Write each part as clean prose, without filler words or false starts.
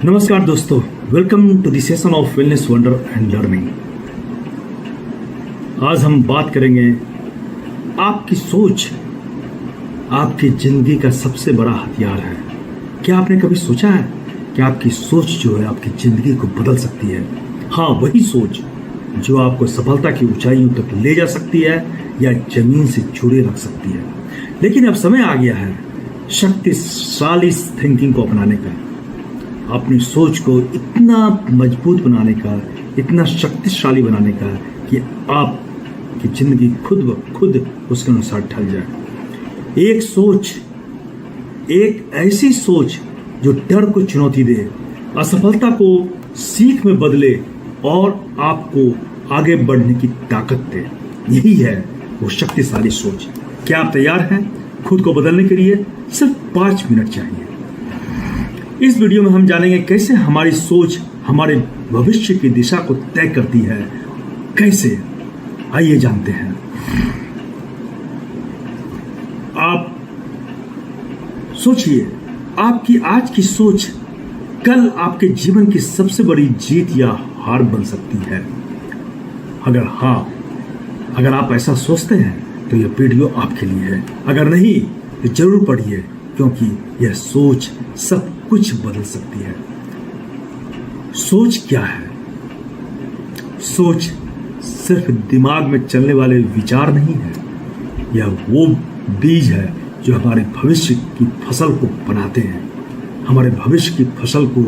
नमस्कार दोस्तों, welcome to the session of wellness wonder and learning. आज हम बात करेंगे आपकी सोच आपकी जिंदगी का सबसे बड़ा हथियार है। क्या आपने कभी सोचा है कि आपकी सोच जो है आपकी जिंदगी को बदल सकती है? हाँ, वही सोच जो आपको सफलता की ऊंचाइयों तक ले जा सकती है या जमीन से जुड़े रख सकती है। लेकिन अब समय आ गया है शक्तिशाली थिंकिंग को अपनाने का, अपनी सोच को इतना मजबूत बनाने का, इतना शक्तिशाली बनाने का कि आपकी जिंदगी खुद ब खुद उसके अनुसार ढल जाए। एक ऐसी सोच जो डर को चुनौती दे, असफलता को सीख में बदले और आपको आगे बढ़ने की ताकत दे, यही है वो शक्तिशाली सोच। क्या आप तैयार हैं खुद को बदलने के लिए? सिर्फ 5 मिनट चाहिए। इस वीडियो में हम जानेंगे कैसे हमारी सोच हमारे भविष्य की दिशा को तय करती है। कैसे, आइए जानते हैं। आप सोचिए, आपकी आज की सोच कल आपके जीवन की सबसे बड़ी जीत या हार बन सकती है। अगर आप ऐसा सोचते हैं तो यह वीडियो आपके लिए है। अगर नहीं तो जरूर पढ़िए, क्योंकि यह सोच सब कुछ बदल सकती है। सोच क्या है? सोच सिर्फ दिमाग में चलने वाले विचार नहीं है, यह वो बीज है जो हमारे भविष्य की फसल को बनाते हैं, हमारे भविष्य की फसल को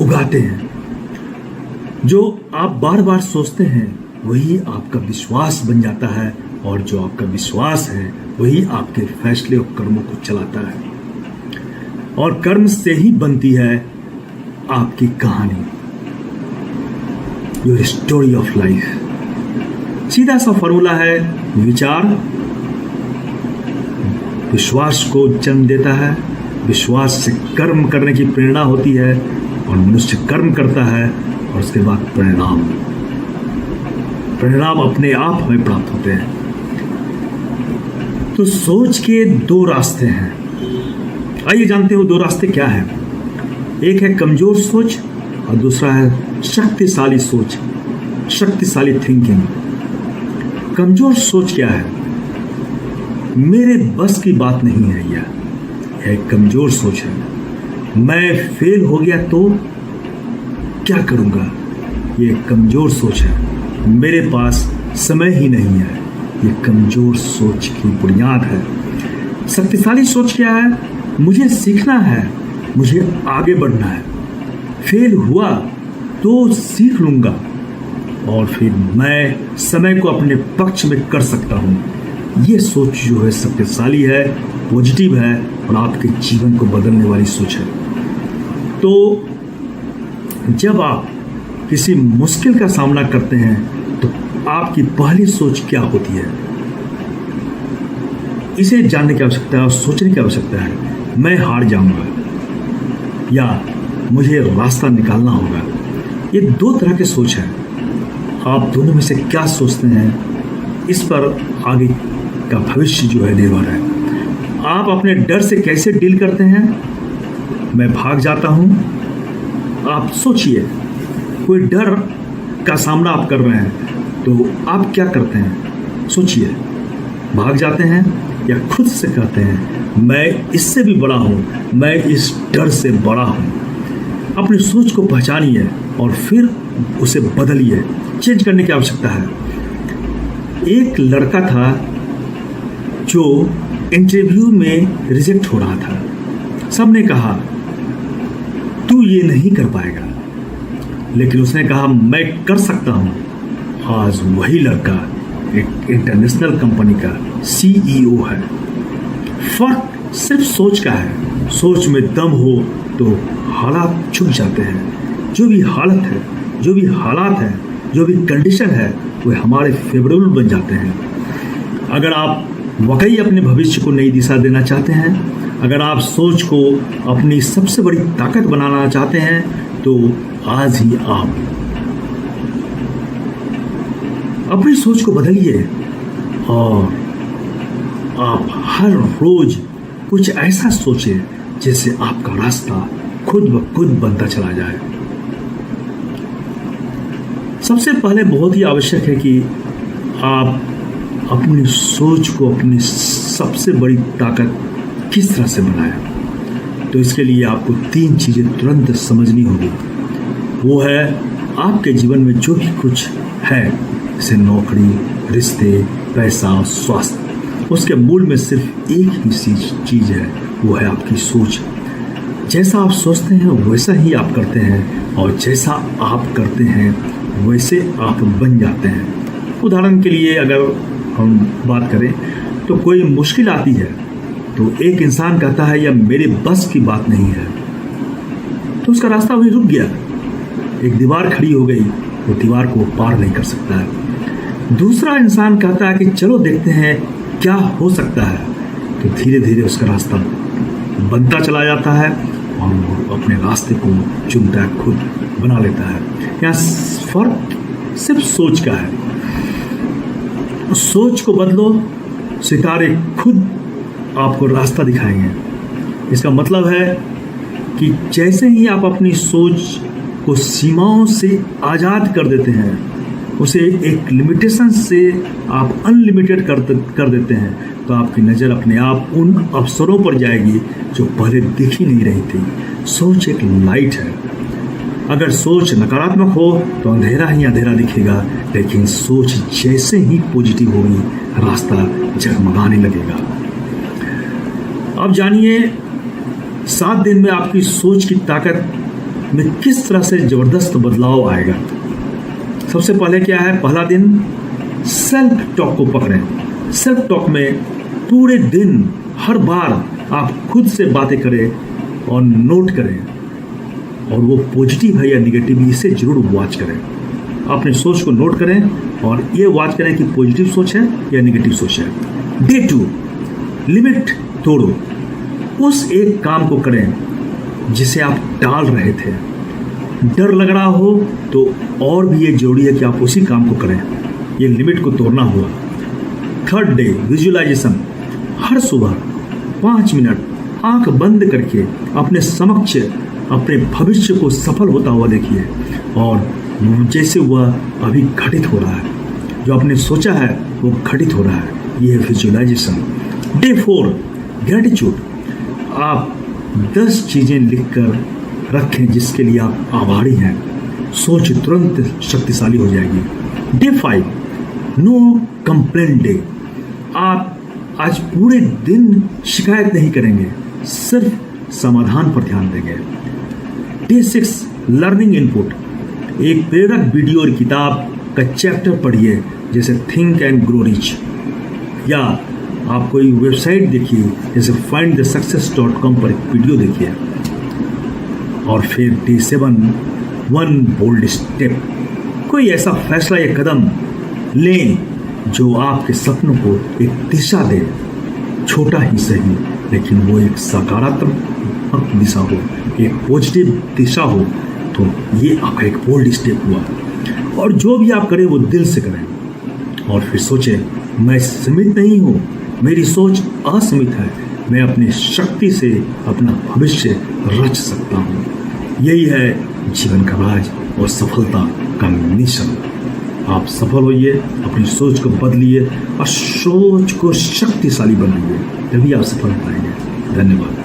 उगाते हैं। जो आप बार बार सोचते हैं वही आपका विश्वास बन जाता है, और जो आपका विश्वास है वही आपके फैसले और कर्मों को चलाता है, और कर्म से ही बनती है आपकी कहानी, योर स्टोरी ऑफ लाइफ। सीधा सा फॉर्मूला है, विचार विश्वास को जन्म देता है, विश्वास से कर्म करने की प्रेरणा होती है, और मनुष्य कर्म करता है और उसके बाद परिणाम अपने आप हमें प्राप्त होते हैं। तो सोच के 2 रास्ते हैं। आइए जानते हो 2 रास्ते क्या हैं। एक है कमजोर सोच और दूसरा है शक्तिशाली सोच, शक्तिशाली थिंकिंग। कमजोर सोच क्या है? मेरे बस की बात नहीं है, यह एक कमजोर सोच है। मैं फेल हो गया तो क्या करूंगा? ये कमजोर सोच है। मेरे पास समय ही नहीं है, ये कमजोर सोच की बुनियाद है। शक्तिशाली सोच क्या है? मुझे सीखना है, मुझे आगे बढ़ना है। फेल हुआ तो सीख लूंगा और फिर मैं समय को अपने पक्ष में कर सकता हूं। ये सोच जो है शक्तिशाली है, पॉजिटिव है और आपके जीवन को बदलने वाली सोच है। तो जब आप किसी मुश्किल का सामना करते हैं तो आपकी पहली सोच क्या होती है? इसे जानने की आवश्यकता है और सोचने की आवश्यकता है। मैं हार जाऊंगा या मुझे रास्ता निकालना होगा। ये 2 तरह की सोच है। आप दोनों में से क्या सोचते हैं, इस पर आगे का भविष्य जो है निर्भर है। आप अपने डर से कैसे डील करते हैं? मैं भाग जाता हूं। आप सोचिए, कोई डर का सामना आप कर रहे हैं तो आप क्या करते हैं? सोचिए, भाग जाते हैं या खुद से कहते हैं मैं इससे भी बड़ा हूं, मैं इस डर से बड़ा हूं। अपनी सोच को पहचानिए और फिर उसे बदलिए। चेंज करने की आवश्यकता है। एक लड़का था जो इंटरव्यू में रिजेक्ट हो रहा था। सबने कहा तू ये नहीं कर पाएगा, लेकिन उसने कहा मैं कर सकता हूं। आज वही लड़का एक इंटरनेशनल कंपनी का CEO है। फर्क सिर्फ सोच का है। सोच में दम हो तो हालात झुक जाते हैं। जो भी हालत है, जो भी हालात है, जो भी कंडीशन है, वो हमारे फेवरेबल बन जाते हैं। अगर आप वाकई अपने भविष्य को नई दिशा देना चाहते हैं, अगर आप सोच को अपनी सबसे बड़ी ताकत बनाना चाहते हैं, तो आज ही आप अपनी सोच को बदलिए और आप हर रोज कुछ ऐसा सोचें जिससे आपका रास्ता खुद ब खुद बनता चला जाए। सबसे पहले बहुत ही आवश्यक है कि आप अपनी सोच को अपनी सबसे बड़ी ताकत किस तरह से बनाएं। तो इसके लिए आपको 3 चीज़ें तुरंत समझनी होगी। वो है आपके जीवन में जो भी कुछ है, जैसे नौकरी, रिश्ते, पैसा, स्वास्थ्य, उसके मूल में सिर्फ एक ही चीज़ है, वो है आपकी सोच। जैसा आप सोचते हैं वैसा ही आप करते हैं, और जैसा आप करते हैं वैसे आप बन जाते हैं। उदाहरण के लिए अगर हम बात करें तो कोई मुश्किल आती है तो एक इंसान कहता है यह मेरे बस की बात नहीं है, तो उसका रास्ता वहीं रुक गया। एक दीवार खड़ी हो गई, वो दीवार को पार नहीं कर सकता है। दूसरा इंसान कहता है कि चलो देखते हैं क्या हो सकता है, तो धीरे धीरे उसका रास्ता बनता चला जाता है और वो अपने रास्ते को चुनता है, खुद बना लेता है। यहाँ फर्क सिर्फ सोच का है। सोच को बदलो, सितारे खुद आपको रास्ता दिखाएंगे। इसका मतलब है कि जैसे ही आप अपनी सोच को सीमाओं से आज़ाद कर देते हैं, उसे एक लिमिटेशन से आप अनलिमिटेड कर देते हैं, तो आपकी नज़र अपने आप उन अवसरों पर जाएगी जो पहले दिख ही नहीं रही थी। सोच एक लाइट है। अगर सोच नकारात्मक हो तो अंधेरा ही अंधेरा दिखेगा, लेकिन सोच जैसे ही पॉजिटिव होगी, रास्ता जगमगाने लगेगा। अब जानिए 7 दिन में आपकी सोच की ताकत में किस तरह से ज़बरदस्त बदलाव आएगा। सबसे पहले क्या है, पहला दिन सेल्फ टॉक को पकड़ें। सेल्फ टॉक में पूरे दिन हर बार आप खुद से बातें करें और नोट करें, और वो पॉजिटिव है या निगेटिव, इसे जरूर वॉच करें। अपने सोच को नोट करें और ये वॉच करें कि पॉजिटिव सोच है या निगेटिव सोच है। डे 2, लिमिट तोड़ो। उस एक काम को करें जिसे आप टाल रहे थे। डर लग रहा हो तो और भी ये जरूरी है कि आप उसी काम को करें। ये लिमिट को तोड़ना हुआ। 3rd day, visualisation. हर सुबह 5 मिनट आंख बंद करके अपने समक्ष अपने भविष्य को सफल होता हुआ देखिए, और जैसे वह अभी घटित हो रहा है, जो आपने सोचा है वो घटित हो रहा है। ये है विजुअलाइजेशन। Day 4, gratitude. आप 10 चीज़ें लिखकर रखें जिसके लिए आप आभारी हैं। सोच तुरंत शक्तिशाली हो जाएगी। Day 5, no complaint day. आप आज पूरे दिन शिकायत नहीं करेंगे, सिर्फ समाधान पर ध्यान देंगे। Day 6, learning input. एक प्रेरक वीडियो और किताब का चैप्टर पढ़िए, जैसे थिंक एंड ग्रो रिच, या आप कोई वेबसाइट देखिए जैसे findthessuccess.com पर एक वीडियो देखिए। और फिर डे 7, 1 बोल्ड स्टेप। कोई ऐसा फैसला या कदम लें जो आपके सपनों को एक दिशा दे, छोटा ही सही, लेकिन वो एक सकारात्मक दिशा हो, एक पॉजिटिव दिशा हो। तो ये आपका एक बोल्ड स्टेप हुआ। और जो भी आप करें वो दिल से करें, और फिर सोचें मैं सीमित नहीं हूँ, मेरी सोच असीमित है, मैं अपनी शक्ति से अपना भविष्य रच सकता हूँ। यही है जीवन का राज और सफलता का मिशन। आप सफल होइए, अपनी सोच को बदलिए और सोच को शक्तिशाली बनाइए, तभी आप सफल हो पाएंगे। धन्यवाद।